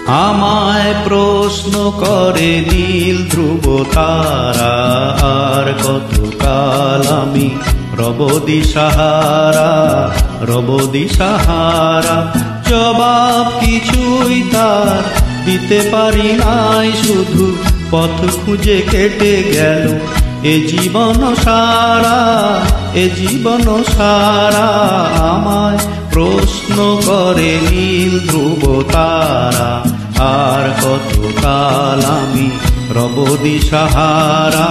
আমায় প্রশ্ন করে নীল ধ্রুব তারা, আর কতকাল আমি রব দিশাহারা, রব দিশাহারা। জবাব কিছুই তার দিতে পারি নাই, শুধু পথ খুঁজে কেটে গেল এ জীবন সারা, এ জীবন সারা। আমায় প্রশ্ন করে নীল ধ্রুব তারা, আর কতকাল আমি রব দিশাহারা,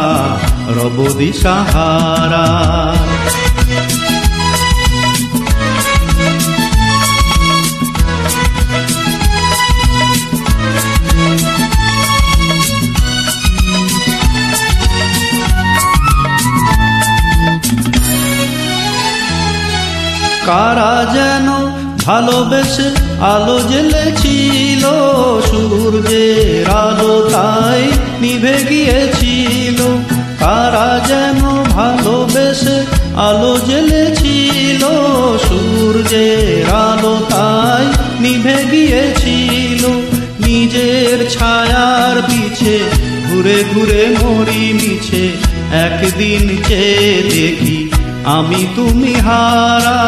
রব দিশাহারা। কারা যেন ভালোবেসে আলো জ্বেলেছিল, সূর্যের আলো তাই নিভে গিয়েছিল। কারা যেন ভালোবেসে আলো জ্বেলেছিল, সূর্যের আলো তাই নিভে গিয়েছিল। নিজের ছায়ার পিছে ঘুরে ঘুরে মরি মিছে, একদিন চেয়ে দেখি আমি তুমি হারা,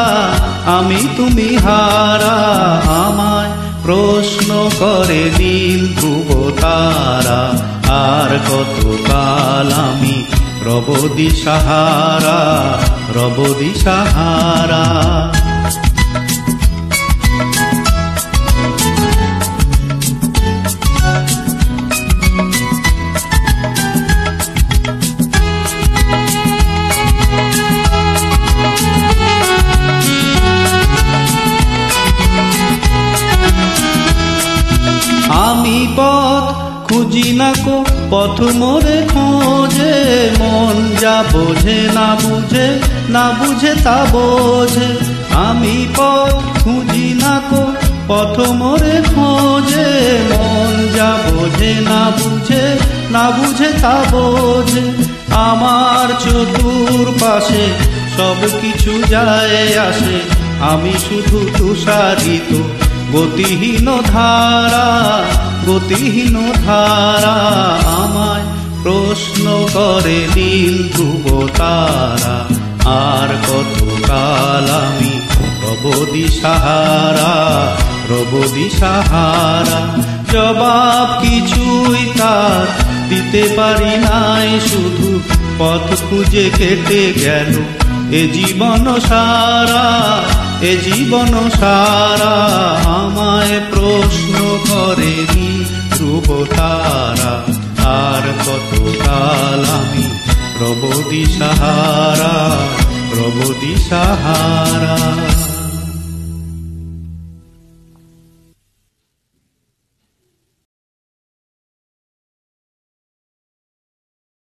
আমি তুমি হারা। আমায় প্রশ্ন করে নীল ধ্রুব তারা, আর কতকাল আমি রব দিশাহারা, রব দিশাহারা। আমি পথ খুঁজি না কো পথ মোরে খোঁজে, মন যা বোঝে না বুঝে, না বুঝে তা বোঝে। আমি পথ খুঁজি না কো পথ মোরে খোঁজে, মন যা বোঝে না বুঝে, না বুঝে তা বোঝে। আমার চতুর পাশে সব কিছু যায় আসে, আমি শুধু তুষারিত গতিহীন ধারা, গতিহীন ধারা। আমায় প্রশ্ন করে নীল ধ্রুব তারা, আর কতকাল আমি রব দিশাহারা, রব দিশাহারা। জবাব কিছুই তার দিতে পারি নাই, শুধু পথ খুঁজে কেটে গেল এ জীবন সারা, এ জীবন সারা। আমায় প্রশ্ন করে ধ্রুব তারা, আর কতকাল আমি রব দিশাহারা, রব দিশাহারা।